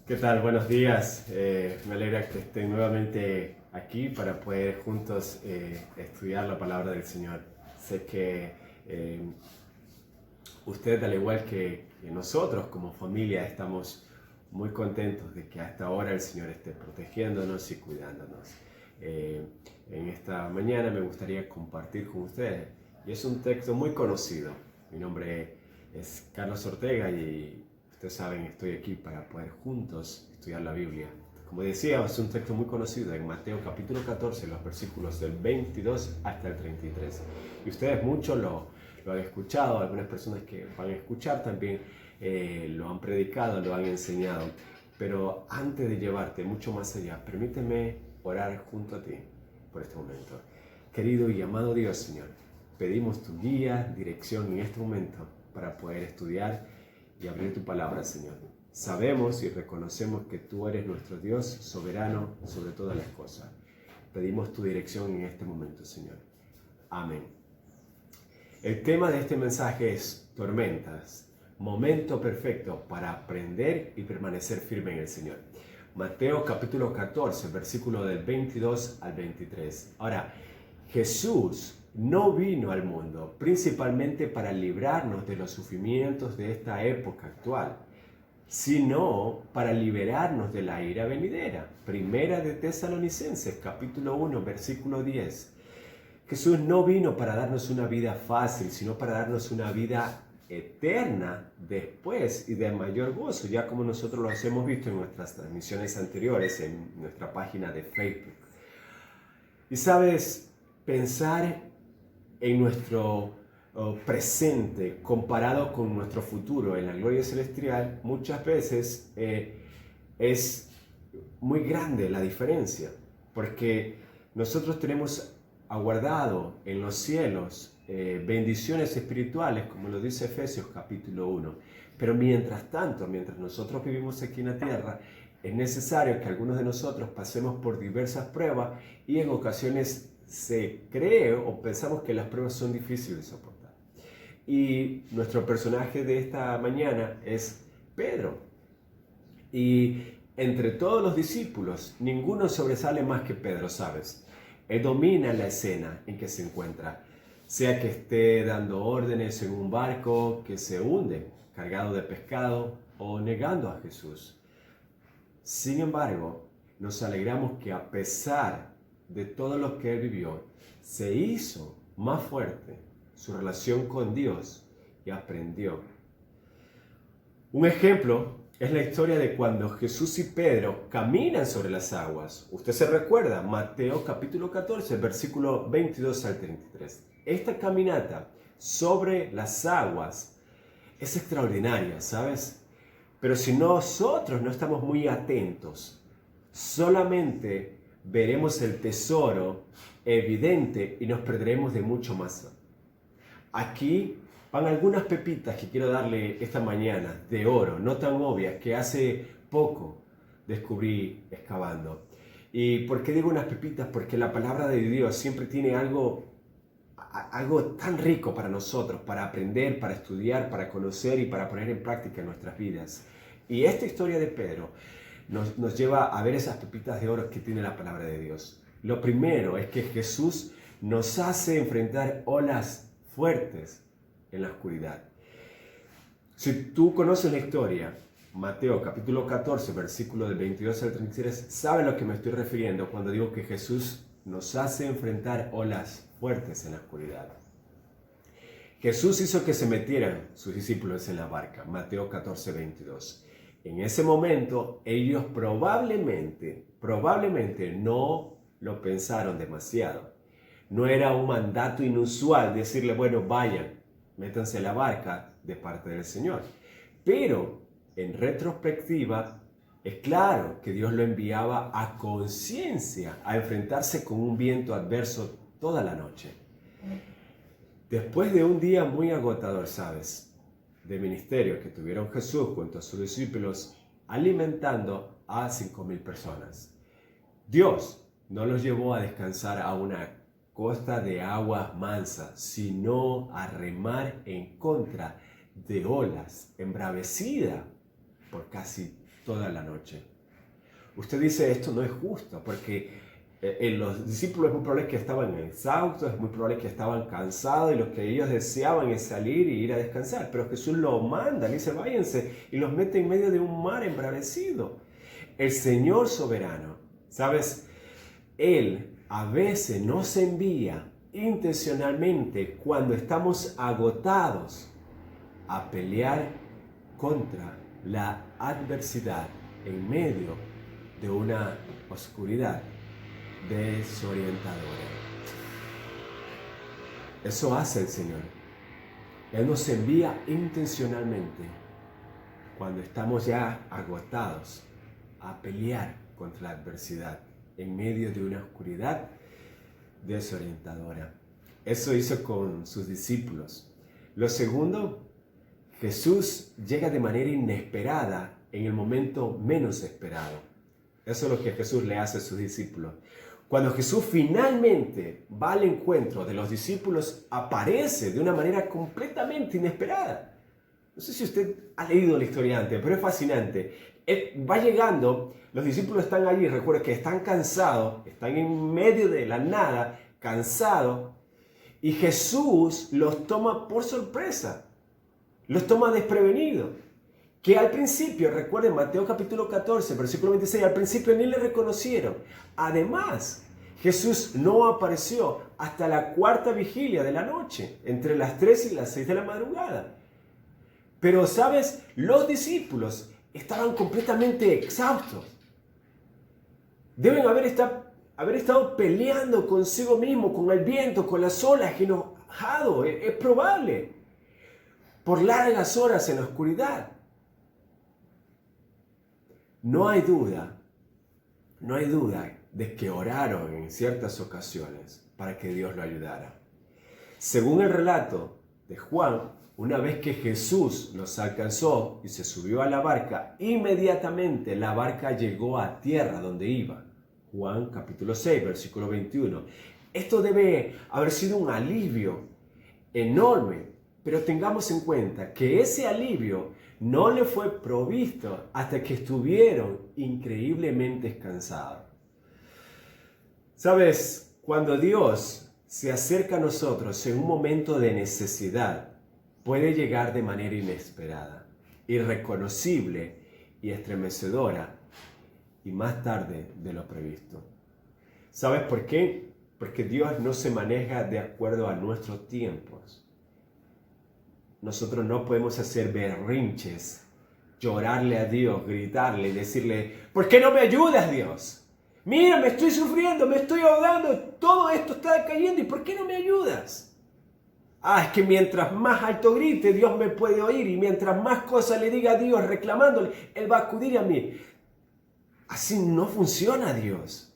¿Qué tal? Buenos días. Me alegra que estén nuevamente aquí para poder juntos estudiar la palabra del Señor. Sé que eh, usted, al igual que nosotros como familia, estamos muy contentos de que hasta ahora el Señor esté protegiéndonos y cuidándonos. Eh, en esta mañana me gustaría compartir con ustedes, y es un texto muy conocido. Mi nombre es Carlos Ortega y ustedes saben, estoy aquí para poder juntos estudiar la Biblia. Como decía, es un texto muy conocido en Mateo capítulo 14, los versículos del 22 hasta el 33. Y ustedes mucho lo han escuchado, algunas personas que van a escuchar también lo han predicado, lo han enseñado. Pero antes de llevarte mucho más allá, permíteme orar junto a ti por este momento. Querido y amado Dios, Señor, pedimos tu guía, dirección en este momento para poder estudiar y abrir tu palabra, Señor. Sabemos y reconocemos que tú eres nuestro Dios soberano sobre todas las cosas. Pedimos tu dirección en este momento, Señor. Amén. El tema de este mensaje es tormentas, momento perfecto para aprender y permanecer firme en el Señor. Mateo capítulo 14, versículo del 22 al 23. Ahora, Jesús no vino al mundo principalmente para librarnos de los sufrimientos de esta época actual, sino para liberarnos de la ira venidera. Primera de Tesalonicenses capítulo 1, versículo 10. Jesús no vino para darnos una vida fácil, sino para darnos una vida eterna después y de mayor gozo, ya como nosotros los hemos visto en nuestras transmisiones anteriores en nuestra página de Facebook. Y sabes, pensar en nuestro presente comparado con nuestro futuro en la gloria celestial, muchas veces es muy grande la diferencia, porque nosotros tenemos aguardado en los cielos bendiciones espirituales, como lo dice Efesios capítulo 1. Pero mientras tanto, mientras nosotros vivimos aquí en la tierra, es necesario que algunos de nosotros pasemos por diversas pruebas y en ocasiones se cree o pensamos que las pruebas son difíciles de soportar. Y nuestro personaje de esta mañana es Pedro. Y entre todos los discípulos, ninguno sobresale más que Pedro, ¿sabes? Él domina la escena en que se encuentra, sea que esté dando órdenes en un barco que se hunde, cargado de pescado o negando a Jesús. Sin embargo, nos alegramos que a pesar de todo lo que él vivió, se hizo más fuerte su relación con Dios y aprendió. Un ejemplo es la historia de cuando Jesús y Pedro caminan sobre las aguas. Usted se recuerda, Mateo capítulo 14, versículo 22 al 33. Esta caminata sobre las aguas es extraordinaria, ¿sabes? Pero si nosotros no estamos muy atentos, solamente veremos el tesoro evidente y nos perderemos de mucho más. Aquí van algunas pepitas que quiero darle esta mañana de oro, no tan obvias, que hace poco descubrí excavando. ¿Y por qué digo unas pepitas? Porque la palabra de Dios siempre tiene algo tan rico para nosotros, para aprender, para estudiar, para conocer y para poner en práctica en nuestras vidas. Y esta historia de Pedro nos lleva a ver esas pepitas de oro que tiene la palabra de Dios. Lo primero es que Jesús nos hace enfrentar olas fuertes en la oscuridad. Si tú conoces la historia, Mateo capítulo 14, versículo del 22 al 33, sabes a lo que me estoy refiriendo cuando digo que Jesús nos hace enfrentar olas fuertes en la oscuridad. Jesús hizo que se metieran sus discípulos en la barca, Mateo 14, 22. En ese momento, ellos probablemente no lo pensaron demasiado. No era un mandato inusual decirle, bueno, vayan, métanse en la barca de parte del Señor. Pero, en retrospectiva, es claro que Dios lo enviaba a conciencia a enfrentarse con un viento adverso toda la noche. Después de un día muy agotador, ¿sabes?, de ministerio que tuvieron Jesús junto a sus discípulos alimentando a 5,000 personas. Dios no los llevó a descansar a una costa de aguas mansas, sino a remar en contra de olas, embravecida por casi toda la noche. Usted dice, esto no es justo, porque los discípulos es muy probable que estaban exhaustos, es muy probable que estaban cansados y lo que ellos deseaban es salir y ir a descansar. Pero Jesús los manda, le dice, váyanse, y los mete en medio de un mar embravecido. El Señor soberano, ¿sabes? Él a veces nos envía intencionalmente cuando estamos agotados a pelear contra la adversidad en medio de una oscuridad desorientadora. Eso hace el Señor. Él nos envía intencionalmente cuando estamos ya agotados a pelear contra la adversidad en medio de una oscuridad desorientadora. Eso hizo con sus discípulos. Lo segundo, Jesús llega de manera inesperada en el momento menos esperado. Eso es lo que Jesús le hace a sus discípulos. Cuando Jesús finalmente va al encuentro de los discípulos, aparece de una manera completamente inesperada. No sé si usted ha leído la historia antes, pero es fascinante. Él va llegando, los discípulos están allí, recuerda que están cansados, están en medio de la nada, cansados, y Jesús los toma por sorpresa, los toma desprevenidos. Que al principio, recuerden Mateo capítulo 14, versículo 26, al principio ni le reconocieron. Además, Jesús no apareció hasta la cuarta vigilia de la noche, entre las 3 y las 6 de la madrugada. Pero, ¿sabes? Los discípulos estaban completamente exhaustos. Deben haber estado peleando consigo mismo, con el viento, con las olas, enojados, es probable, por largas horas en la oscuridad. No hay duda de que oraron en ciertas ocasiones para que Dios lo ayudara. Según el relato de Juan, una vez que Jesús los alcanzó y se subió a la barca, inmediatamente la barca llegó a tierra donde iba. Juan capítulo 6, versículo 21. Esto debe haber sido un alivio enorme, pero tengamos en cuenta que ese alivio no le fue provisto hasta que estuvieron increíblemente cansados. ¿Sabes? Cuando Dios se acerca a nosotros en un momento de necesidad, puede llegar de manera inesperada, irreconocible y estremecedora, y más tarde de lo previsto. ¿Sabes por qué? Porque Dios no se maneja de acuerdo a nuestros tiempos. Nosotros no podemos hacer berrinches, llorarle a Dios, gritarle y decirle, ¿por qué no me ayudas, Dios? Mira, me estoy sufriendo, me estoy ahogando, todo esto está cayendo, ¿y por qué no me ayudas? Es que mientras más alto grite, Dios me puede oír, y mientras más cosas le diga a Dios reclamándole, Él va a acudir a mí. Así no funciona Dios.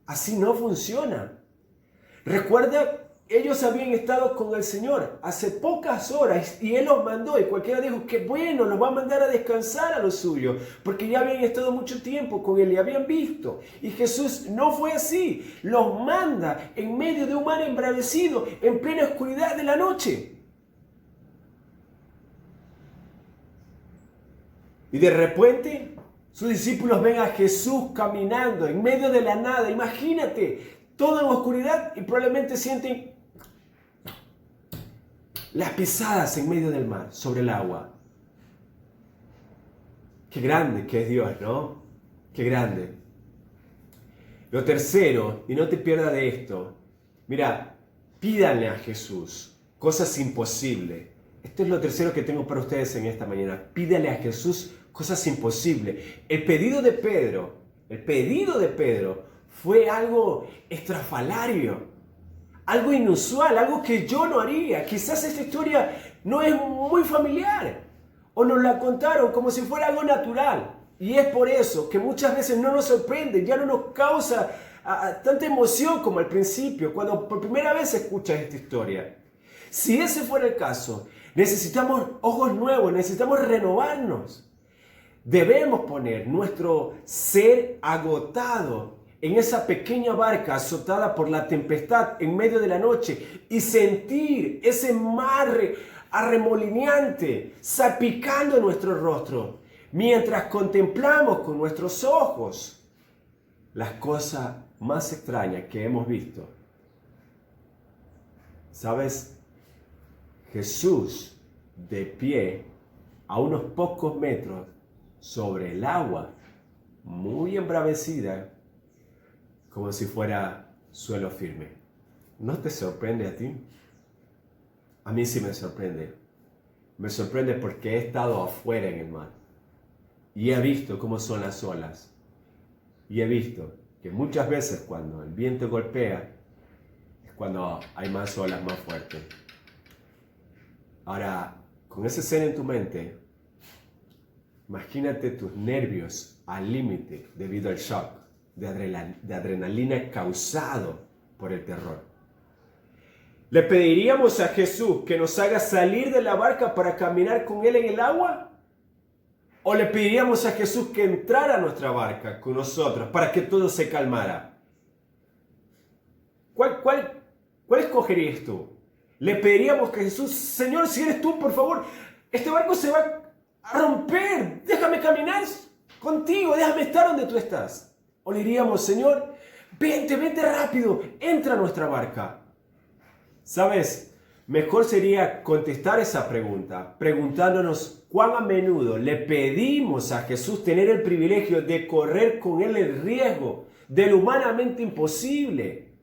Así no funciona. Recuerda, ellos habían estado con el Señor hace pocas horas y Él los mandó, y cualquiera dijo, qué bueno, los va a mandar a descansar a los suyos, porque ya habían estado mucho tiempo con Él y habían visto. Y Jesús no fue así, los manda en medio de un mar embravecido, en plena oscuridad de la noche. Y de repente, sus discípulos ven a Jesús caminando en medio de la nada. Imagínate, todo en oscuridad, y probablemente sienten las pisadas en medio del mar, sobre el agua. Qué grande que es Dios, ¿no? Qué grande. Lo tercero, y no te pierdas de esto, mira, pídanle a Jesús cosas imposibles. Esto es lo tercero que tengo para ustedes en esta mañana. Pídale a Jesús cosas imposibles. El pedido de Pedro fue algo estrafalario, algo inusual, algo que yo no haría. Quizás esta historia no es muy familiar, o nos la contaron como si fuera algo natural. Y es por eso que muchas veces no nos sorprende, ya no nos causa tanta emoción como al principio, cuando por primera vez escuchas esta historia. Si ese fuera el caso, necesitamos ojos nuevos, necesitamos renovarnos. Debemos poner nuestro ser agotado en esa pequeña barca azotada por la tempestad en medio de la noche y sentir ese mar arremolineante salpicando nuestro rostro. mientras contemplamos con nuestros ojos las cosas más extrañas que hemos visto. ¿Sabes? Jesús de pie a unos pocos metros sobre el agua, muy embravecida, como si fuera suelo firme. ¿No te sorprende a ti? A mí sí me sorprende. Me sorprende porque he estado afuera en el mar y he visto cómo son las olas. Y he visto que muchas veces cuando el viento golpea es cuando hay más olas más fuertes. Ahora, con esa escena en tu mente, imagínate tus nervios al límite debido al shock de adrenalina causado por el terror. ¿Le pediríamos a Jesús que nos haga salir de la barca para caminar con Él en el agua? ¿O le pediríamos a Jesús que entrara a nuestra barca con nosotros para que todo se calmara? ¿Cuál escogerías tú? Le pediríamos que Jesús, Señor, si eres tú, por favor, este barco se va a romper, déjame caminar contigo, déjame estar donde tú estás. O le diríamos, Señor, vente rápido, entra a nuestra barca. ¿Sabes? Mejor sería contestar esa pregunta, preguntándonos cuán a menudo le pedimos a Jesús tener el privilegio de correr con Él el riesgo del humanamente imposible.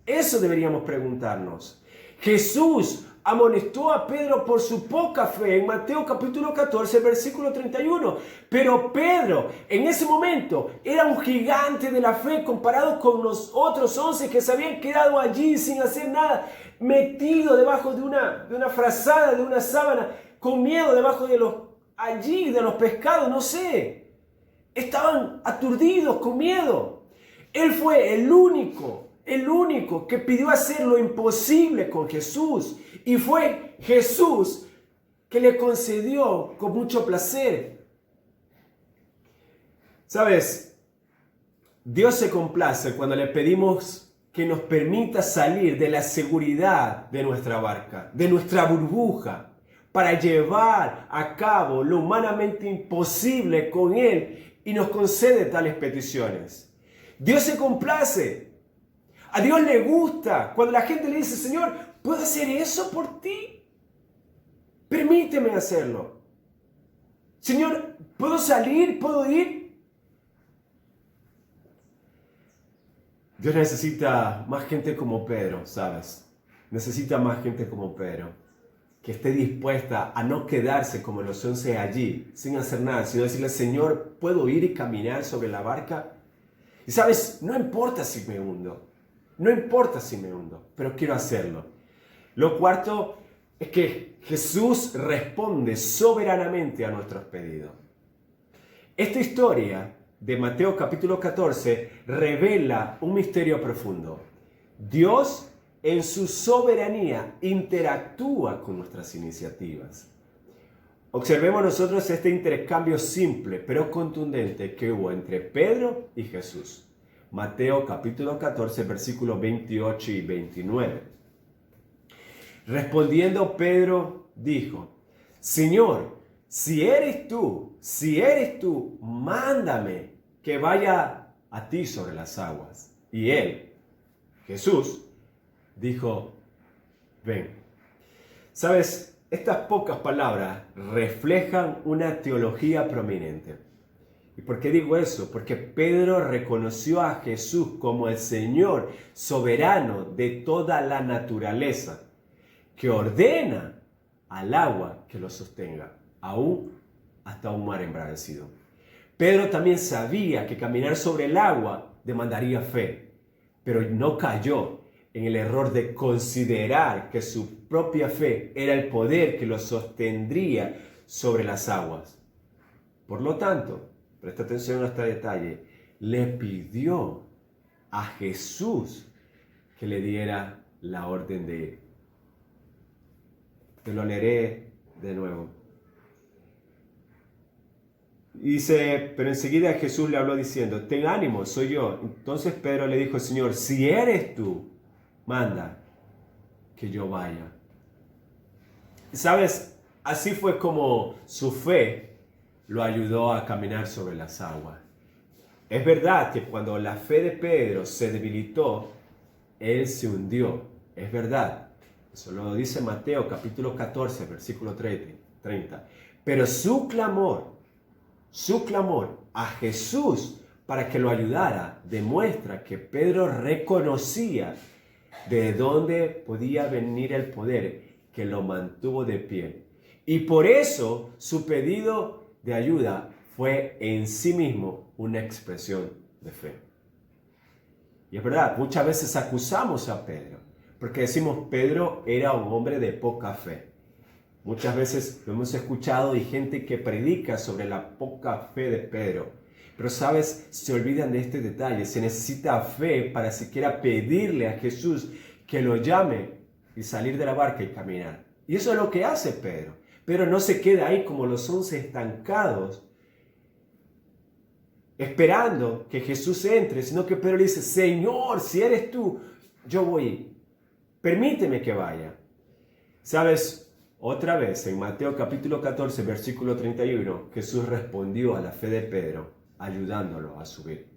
Eso deberíamos preguntarnos. Jesús amonestó a Pedro por su poca fe en Mateo capítulo 14, versículo 31. Pero Pedro en ese momento era un gigante de la fe comparado con los otros 11 que se habían quedado allí sin hacer nada, metido debajo de una frazada, de una sábana, con miedo debajo de los pescados, no sé. Estaban aturdidos con miedo. Él fue el único que pidió hacer lo imposible con Jesús. Y fue Jesús que le concedió con mucho placer. ¿Sabes? Dios se complace cuando le pedimos que nos permita salir de la seguridad de nuestra barca, de nuestra burbuja, para llevar a cabo lo humanamente imposible con Él, y nos concede tales peticiones. Dios se complace. A Dios le gusta cuando la gente le dice, Señor, ¿puedo hacer eso por ti? Permíteme hacerlo. Señor, ¿puedo salir? ¿Puedo ir? Dios necesita más gente como Pedro, ¿sabes? Necesita más gente como Pedro, que esté dispuesta a no quedarse como los 11 allí, sin hacer nada, sino decirle, Señor, ¿puedo ir y caminar sobre la barca? Y sabes, no importa si me hundo, pero quiero hacerlo. Lo cuarto es que Jesús responde soberanamente a nuestros pedidos. Esta historia de Mateo capítulo 14 revela un misterio profundo. Dios en su soberanía interactúa con nuestras iniciativas. Observemos nosotros este intercambio simple pero contundente que hubo entre Pedro y Jesús. Mateo capítulo 14 versículos 28 y 29. Respondiendo Pedro dijo, Señor, si eres tú, mándame que vaya a ti sobre las aguas. Y él, Jesús, dijo, ven. ¿Sabes? Estas pocas palabras reflejan una teología prominente. ¿Y por qué digo eso? Porque Pedro reconoció a Jesús como el Señor soberano de toda la naturaleza, que ordena al agua que lo sostenga, aún hasta un mar embravecido. Pedro también sabía que caminar sobre el agua demandaría fe, pero no cayó en el error de considerar que su propia fe era el poder que lo sostendría sobre las aguas. Por lo tanto, presta atención a este detalle, le pidió a Jesús que le diera la orden de ir. Te lo leeré de nuevo. Dice, pero enseguida Jesús le habló diciendo, ten ánimo, soy yo. Entonces Pedro le dijo, Señor, si eres tú, manda que yo vaya. ¿Sabes? Así fue como su fe lo ayudó a caminar sobre las aguas. Es verdad que cuando la fe de Pedro se debilitó, él se hundió. Es verdad. Eso lo dice Mateo capítulo 14, versículo 30. Pero su clamor a Jesús para que lo ayudara demuestra que Pedro reconocía de dónde podía venir el poder que lo mantuvo de pie. Y por eso su pedido de ayuda fue en sí mismo una expresión de fe. Y es verdad, muchas veces acusamos a Pedro, porque decimos Pedro era un hombre de poca fe. Muchas veces lo hemos escuchado y gente que predica sobre la poca fe de Pedro. Pero sabes, se olvidan de este detalle. Se necesita fe para siquiera pedirle a Jesús que lo llame y salir de la barca y caminar. Y eso es lo que hace Pedro. Pedro no se queda ahí como los 11 estancados, esperando que Jesús entre, sino que Pedro le dice, Señor, si eres tú, yo voy. Permíteme que vaya. ¿Sabes? Otra vez, en Mateo capítulo 14, versículo 31, Jesús respondió a la fe de Pedro, ayudándolo a subir.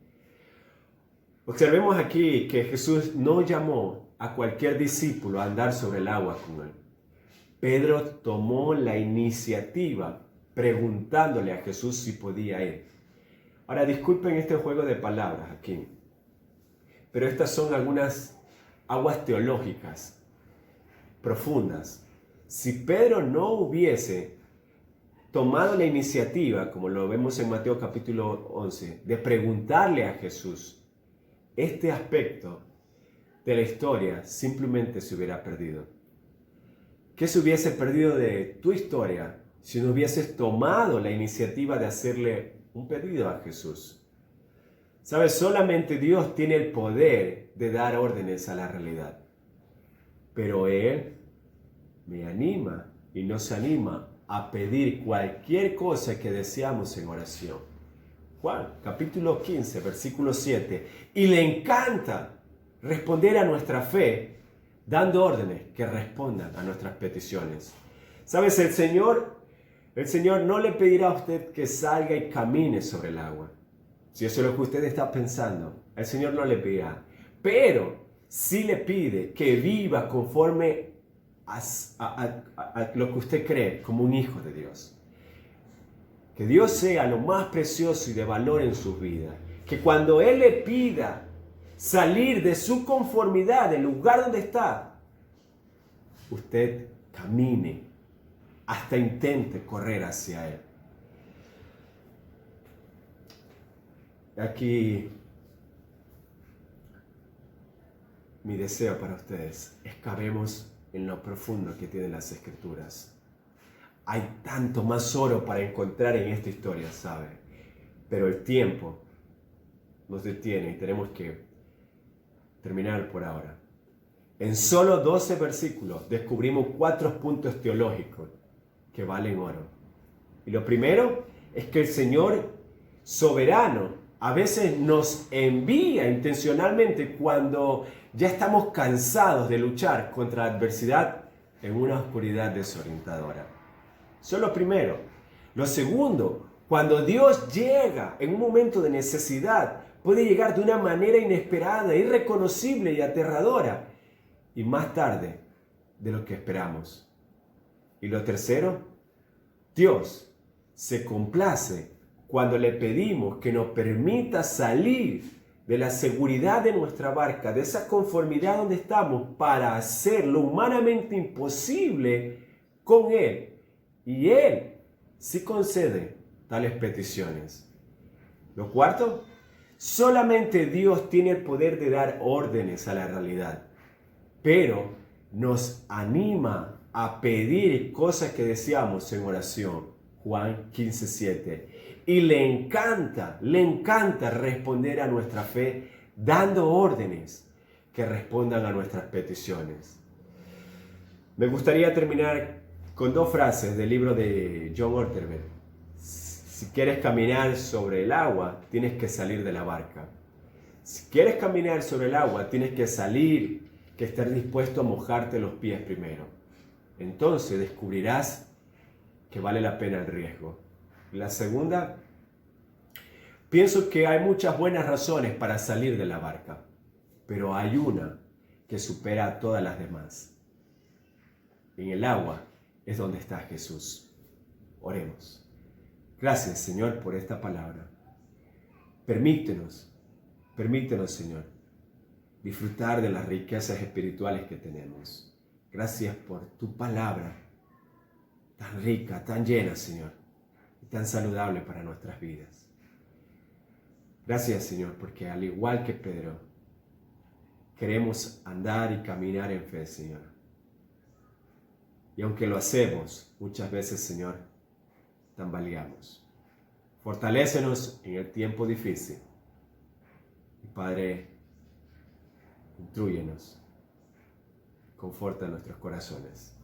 Observemos aquí que Jesús no llamó a cualquier discípulo a andar sobre el agua con él. Pedro tomó la iniciativa preguntándole a Jesús si podía ir. Ahora, disculpen este juego de palabras aquí, pero estas son algunas aguas teológicas profundas. Si Pedro no hubiese tomado la iniciativa, como lo vemos en Mateo capítulo 11, de preguntarle a Jesús, este aspecto de la historia simplemente se hubiera perdido. ¿Qué se hubiese perdido de tu historia si no hubieses tomado la iniciativa de hacerle un pedido a Jesús? ¿Sabes? Solamente Dios tiene el poder de dar órdenes a la realidad. Pero Él me anima y nos anima a pedir cualquier cosa que deseamos en oración. Juan, capítulo 15, versículo 7. Y le encanta responder a nuestra fe dando órdenes que respondan a nuestras peticiones. ¿Sabes? El Señor no le pedirá a usted que salga y camine sobre el agua. Si eso es lo que usted está pensando, el Señor no le pedirá. Pero sí le pide que viva conforme a lo que usted cree como un hijo de Dios. Que Dios sea lo más precioso y de valor en su vida. Que cuando Él le pida salir de su conformidad, del lugar donde está, usted camine, hasta intente correr hacia Él. Aquí mi deseo para ustedes es que cabemos en lo profundo que tienen las Escrituras. Hay tanto más oro para encontrar en esta historia, ¿sabe? Pero el tiempo nos detiene y tenemos que terminar por ahora. En solo 12 versículos descubrimos 4 puntos teológicos que valen oro. Y lo primero es que el Señor soberano a veces nos envía intencionalmente cuando ya estamos cansados de luchar contra la adversidad en una oscuridad desorientadora. Eso es lo primero. Lo segundo, cuando Dios llega en un momento de necesidad, puede llegar de una manera inesperada, irreconocible y aterradora, y más tarde de lo que esperamos. Y lo tercero, Dios se complace cuando le pedimos que nos permita salir de la seguridad de nuestra barca, de esa conformidad donde estamos, para hacer lo humanamente imposible con Él. Y Él sí concede tales peticiones. Lo cuarto, solamente Dios tiene el poder de dar órdenes a la realidad, pero nos anima a pedir cosas que deseamos en oración. Juan 15:7. Y le encanta responder a nuestra fe dando órdenes que respondan a nuestras peticiones. Me gustaría terminar con 2 frases del libro de John Ortberg. Si quieres caminar sobre el agua, tienes que salir de la barca. Si quieres caminar sobre el agua, tienes que salir, que estar dispuesto a mojarte los pies primero. Entonces descubrirás que vale la pena el riesgo. La segunda, pienso que hay muchas buenas razones para salir de la barca, pero hay una que supera a todas las demás. En el agua es donde está Jesús. Oremos. Gracias, Señor, por esta palabra. Permítenos, Señor, disfrutar de las riquezas espirituales que tenemos. Gracias por tu palabra tan rica, tan llena, Señor, y tan saludable para nuestras vidas. Gracias, Señor, porque al igual que Pedro, queremos andar y caminar en fe, Señor. Y aunque lo hacemos, muchas veces, Señor, tambaleamos. Fortalécenos en el tiempo difícil. Y Padre, instrúyenos, conforta nuestros corazones.